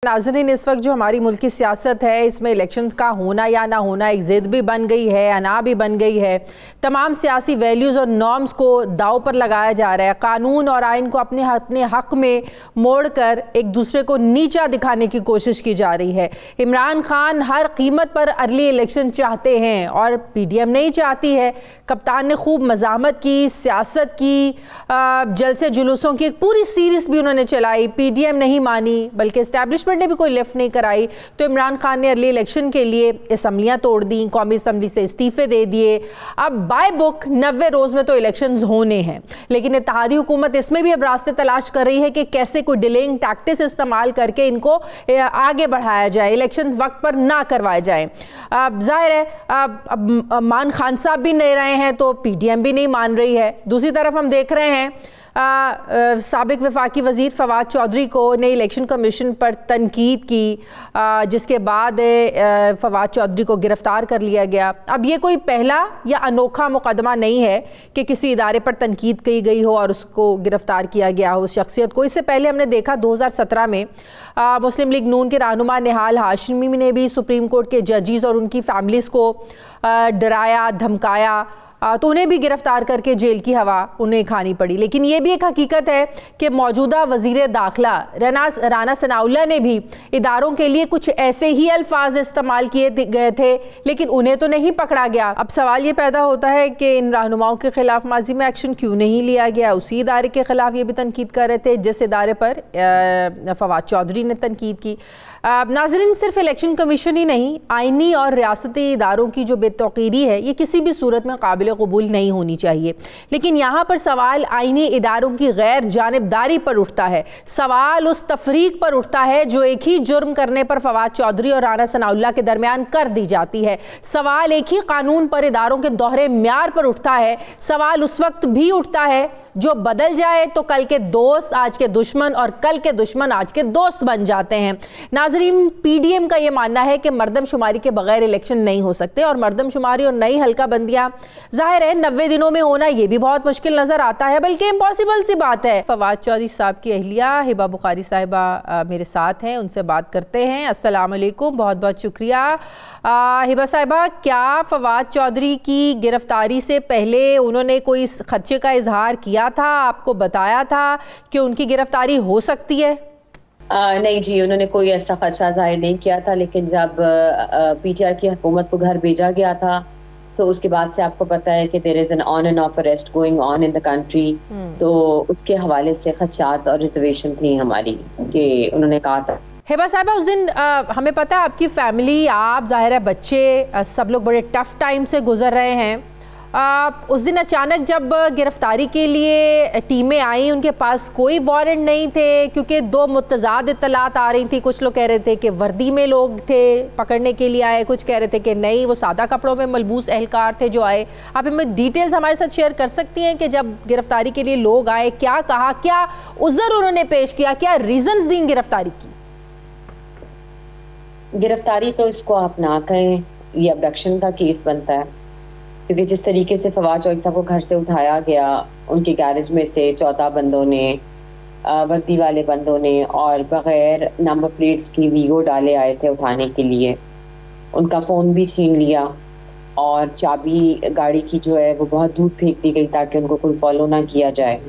नाज़रीन, इस वक्त जो हमारी मुल्क की सियासत है इसमें इलेक्शन का होना या ना होना एक ज़िद भी बन गई है, अना भी बन गई है। तमाम सियासी वैल्यूज़ और नॉर्म्स को दाव पर लगाया जा रहा है। कानून और आइन को अपने हक़ में मोड़ कर एक दूसरे को नीचा दिखाने की कोशिश की जा रही है। इमरान खान हर कीमत पर अर्ली इलेक्शन चाहते हैं और PDM नहीं चाहती है। कप्तान ने खूब मज़ामत की, सियासत की, जलसे जुलूसों की एक पूरी सीरीज़ भी उन्होंने चलाई। PDM नहीं मानी, बल्कि इस्टेब्लिशमेंट ने भी कोई लिफ्ट नहीं कराई। तो इमरान खान ने अर्ली इलेक्शन के लिए असम्बलियां तोड़ दी, कौमी असम्बली से इस्तीफे दे दिए। अब बाय बुक 90 रोज में तो इलेक्शंस होने हैं, लेकिन इत्तेहादी हुकूमत इसमें भी अब रास्ते तलाश कर रही है कि कैसे कोई डिलेइंग टैक्टिक्स इस्तेमाल करके इनको आगे बढ़ाया जाए, इलेक्शन वक्त पर ना करवाए जाए। जाहिर है अब मान खान साहब भी नहीं रहे हैं तो PDM भी नहीं मान रही है। दूसरी तरफ हम देख रहे हैं साबिक वफाकी वज़ीर फवाद चौधरी को ने इलेक्शन कमीशन पर तनकीद की, जिसके बाद फवाद चौधरी को गिरफ़्तार कर लिया गया। अब ये कोई पहला या अनोखा मुकदमा नहीं है कि किसी इदारे पर तनकीद की गई हो और उसको गिरफ़्तार किया गया हो, उस शख्सियत को। इससे पहले हमने देखा 2017 में मुस्लिम लीग नून के रहनुमा निहाल हाशमी ने भी सुप्रीम कोर्ट के जजेस और उनकी फैमिलीज़ को डराया, धमकाया, तो उन्हें भी गिरफ्तार करके जेल की हवा उन्हें खानी पड़ी। लेकिन ये भी एक हकीकत है कि मौजूदा वज़ीर दाखिला राना सनाउल्लाह ने भी इदारों के लिए कुछ ऐसे ही अल्फाज इस्तेमाल किए गए थे, लेकिन उन्हें तो नहीं पकड़ा गया। अब सवाल ये पैदा होता है कि इन रहनुमाओं के खिलाफ माजी में एक्शन क्यों नहीं लिया गया। उसी इदारे के खिलाफ ये भी तनकीद कर रहे थे जिस इदारे पर फवाद चौधरी ने तनकीद की। नाज़रीन, सिर्फ इलेक्शन कमीशन ही नहीं, आइनी और रियासती इदारों की जो बेतौकीरी है ये किसी भी सूरत में काबिल कबूल नहीं होनी चाहिए। लेकिन यहाँ पर सवाल आइनी इदारों की गैर जानिबदारी पर उठता है। सवाल उस तफरीक पर उठता है जो एक ही जुर्म करने पर फवाद चौधरी और राना सनाउल्लाह के दरमियान कर दी जाती है। सवाल एक ही कानून पर इदारों के दोहरे म्यार पर उठता है। सवाल उस वक्त भी उठता है जो बदल जाए तो कल के दोस्त आज के दुश्मन और कल के दुश्मन आज के दोस्त बन जाते हैं। नाज़रीन, PDM का ये मानना है कि मर्दमशुमारी के बगैर इलेक्शन नहीं हो सकते और मर्दमशुमारी और नई हल्का बंदियां जाहिर है 90 दिनों में होना ये भी बहुत मुश्किल नजर आता है, बल्कि इम्पॉसिबल सी बात है। फवाद चौधरी साहब की अहलिया हिबा बुखारी साहिबा मेरे साथ हैं, उनसे बात करते हैं। अस्सलाम वालेकुम, बहुत बहुत शुक्रिया। हिबा साहिबा, क्या फवाद चौधरी की गिरफ्तारी से पहले उन्होंने कोई खदशे का इजहार किया था, आपको बताया था कि उनकी गिरफ्तारी हो सकती है? नहीं जी, उन्होंने कोई ऐसा खदशा जाहिर नहीं किया था, लेकिन जब PTR की हुकूमत को घर भेजा गया था तो उसके बाद से आपको पता है कि there is an on and off arrest going on in the country. तो उसके हवाले से खदशात और रिजर्वेशन थी हमारी कि उन्होंने कहा था। हिबा साहिबा, उस दिन हमें पता है आपकी फैमिली, आप, जाहिर है बच्चे, सब लोग बड़े टफ टाइम से गुजर रहे हैं। उस दिन अचानक जब गिरफ्तारी के लिए टीमें आई, उनके पास कोई वारंट नहीं थे, क्योंकि दो मुतज़ाद इत्तलात आ रही थी। कुछ लोग कह रहे थे कि वर्दी में लोग थे पकड़ने के लिए आए, कुछ कह रहे थे कि नहीं वो सादा कपड़ों में मलबूस एहलकार थे जो आए। आप हमें डिटेल्स हमारे साथ शेयर कर सकती हैं कि जब गिरफ्तारी के लिए लोग आए क्या कहा, क्या उज़र उन्होंने पेश किया, क्या रीजंस दी गिरफ्तारी की? गिरफ्तारी तो इसको आप ना कहें, ये अबडक्शन का केस बनता है, क्योंकि जिस तरीके से फवाद चौधरी साहब को घर से उठाया गया, उनके गैरेज में से 14 बंदों ने, वर्दी वाले बंदों ने, और बगैर नंबर प्लेट्स की वीगो डाले आए थे उठाने के लिए। उनका फ़ोन भी छीन लिया और चाबी गाड़ी की जो है वो बहुत दूर फेंक दी गई ताकि उनको कोई फॉलो ना किया जाए,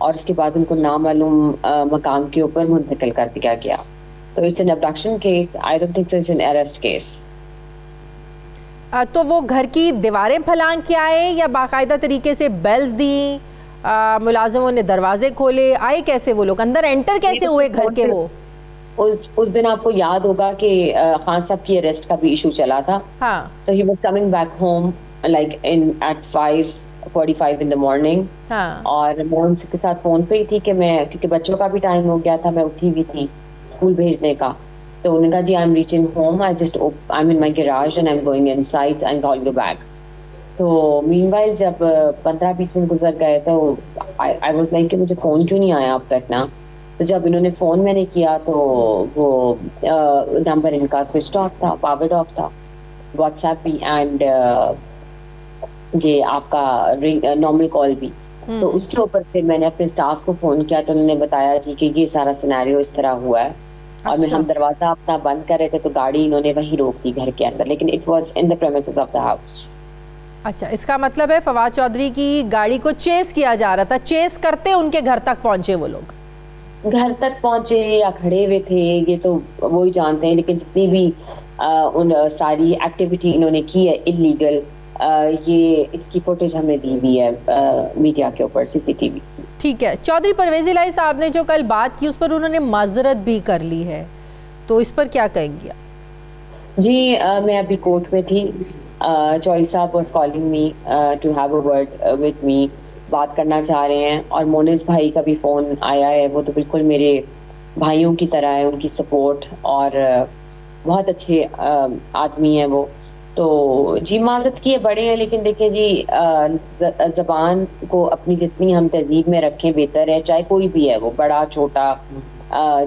और उसके बाद उनको नामालूम मकाम के ऊपर मुंतकिल कर दिया गया। तो it's an abduction case, I don't think it's an arrest case. तो वो घर की दीवारें फलांग के आए या बाकायदा तरीके से बेल्स दी, मुलाजिमों ने दरवाजे खोले, आए कैसे वो लोग, अंदर एंटर कैसे हुए घर के? वो उस दिन आपको याद होगा कि खान साहब की अरेस्ट का भी इशू चला था। हाँ। तो he was coming back home like at 5:45 in the morning. हाँ। और मैं उनके साथ फोन पे ही थी कि मैं, क्योंकि बच्चों का भी टाइम हो गया था, मैं उठी हुई थी स्कूल भेजने का। तो उन्होंने कहा जी I am reaching home, I am in my garage and I am going inside and call you back. तो मीनवाइल जब 15-20 मिनट गुजर गए तो आई वाज लाइक कि मुझे फ़ोन क्यों नहीं आया अब तक ना। तो जब इन्होंने फ़ोन मैंने किया तो वो नंबर इनका स्विच ऑफ था, पावर्ड ऑफ था, व्हाट्सएप भी एंड ये आपका नॉर्मल कॉल भी। तो उसके ऊपर फिर मैंने अपने स्टाफ को फ़ोन किया तो उन्होंने बताया जी कि ये सारा सिनेरियो इस तरह हुआ है। और हम दरवाजा अपना बंद कर रहे थे तो गाड़ी इन्होंने वहीं रोक दी घर के अंदर, लेकिन it was in the premises of the house. अच्छा, इसका मतलब है फवाद चौधरी की गाड़ी को चेस किया जा रहा था, चेस करते उनके घर तक पहुंचे वो लोग? घर तक पहुंचे या खड़े हुए थे ये तो वो ही जानते हैं, लेकिन जितनी भी उन सारी एक्टिविटी इन्होंने की है इलीगल, ये इसकी फुटेज हमें दी हुई है मीडिया के ऊपर, सीसीटीवी। ठीक है, चौधरी परवेज इलाही साहब ने जो कल बात की उस पर उन्होंने माजरत भी कर ली है, तो इस पर क्या कहेंगे? जी मैं अभी कोर्ट में थी, Chaudhary Sahab was calling me to have a word with me, बात करना चाह रहे हैं, और मोनिस भाई का भी फ़ोन आया है, वो तो बिल्कुल मेरे भाइयों की तरह है, उनकी सपोर्ट और बहुत अच्छे आदमी हैं वो। तो जी माजरत किए बड़े हैं, लेकिन देखिए जी ज़बान को अपनी जितनी हम तहजीब में रखें बेहतर है, चाहे कोई भी है वो, बड़ा छोटा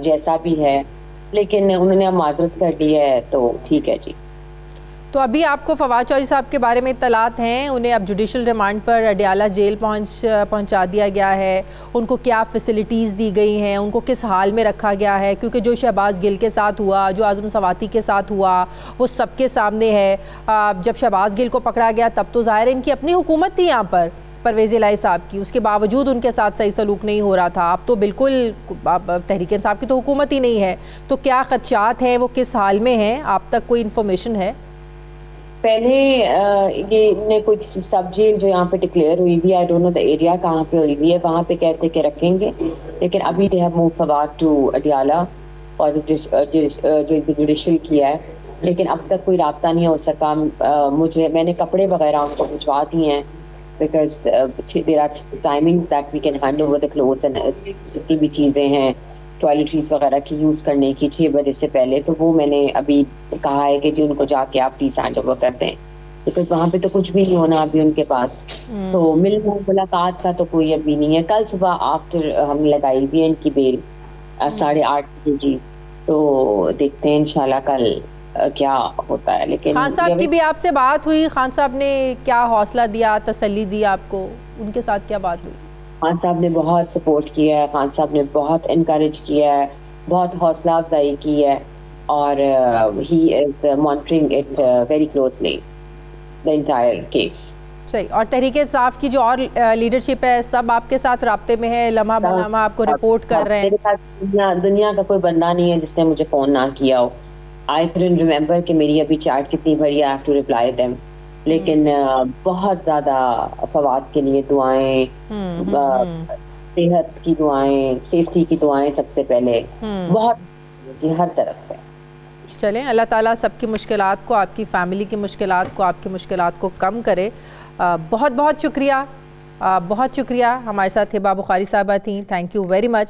जैसा भी है, लेकिन उन्होंने अब माजरत कर ली है तो ठीक है जी। तो अभी आपको फवाद चौधरी साहब के बारे में इत्तलात हैं, उन्हें अब जुडिशल रिमांड पर अडियाला जेल पहुंचा दिया गया है, उनको क्या फैसिलिटीज़ दी गई हैं, उनको किस हाल में रखा गया है? क्योंकि जो शहबाज गिल के साथ हुआ, जो आज़म सवाती के साथ हुआ, वो सबके सामने है। जब शहबाज गिल को पकड़ा गया तब तो ज़ाहिर है इनकी अपनी हुकूमत थी यहाँ पर परवेज़ इलाही साहब की, उसके बावजूद उनके साथ सही सलूक नहीं हो रहा था। अब तो बिल्कुल तहरीक इंसाफ की तो हुकूमत ही नहीं है, तो क्या खदशात हैं, वो किस हाल में हैं, आप तक कोई इन्फॉर्मेशन है? पहले ये कोई किसी सब जेल जो यहाँ पे डिक्लेयर हुई हुई, I don't know the area कहाँ पे हुई हुई है, वहाँ पे कहते के रखेंगे, लेकिन अभी they have move Fawad to Adiala और जो जुडिशल किया है, लेकिन अब तक कोई राब्ता नहीं हो सका। मैंने कपड़े वगैरह उनको भिजवा दिए हैं, because there are timings that we can hand over the clothes and जितनी भी चीज़ें हैं टॉयलेटरीज वगैरह की यूज़ करने की 6 बजे से पहले, तो वो मैंने अभी कहा है कि जी उनको जाके आप प्लीज हैंड ओवर करते हैं, बिकॉज वहाँ पे तो कुछ भी नहीं होना अभी उनके पास। तो मिलना मुलाकात का तो कोई अभी नहीं है। कल सुबह आफ्टर हमने लगाई भी है इनकी बेल 8:30 बजे जी, तो देखते हैं इंशाल्लाह कल क्या होता है। लेकिन खान साहब की भी आपसे बात हुई? खान साहब ने क्या हौसला दिया, तसल्ली दी आपको? उनके साथ क्या बात हुई? खान साहब ने बहुत सपोर्ट किया है, खान साहब ने बहुत इनकरेज किया है, बहुत हौसला अफजाई की है, और he is monitoring it very closely the entire case. सही। और तहरीक इंसाफ की जो और लीडरशिप है सब आपके साथ राब्ते में है, लम्हा बलम्हा आपको रिपोर्ट कर रहे हैं? मेरे पास दुनिया का कोई बंदा नहीं है जिसने मुझे फ़ोन ना किया हो। आई कैन रिमेंबर कि मेरी अभी चैट कितनी बड़ी, I have to reply them, लेकिन बहुत ज़्यादा फवाद के लिए दुआएं, सेहत की दुआएं, सेफ्टी की दुआएं सबसे पहले, बहुत जी हर तरफ से। चलें, अल्लाह ताला सबकी मुश्किलात को, आपकी फ़ैमिली की मुश्किलात को, आपकी मुश्किलात को कम करे। बहुत बहुत शुक्रिया, बहुत शुक्रिया। हमारे साथ हिबा बुखारी साहबा थी, थैंक यू वेरी मच।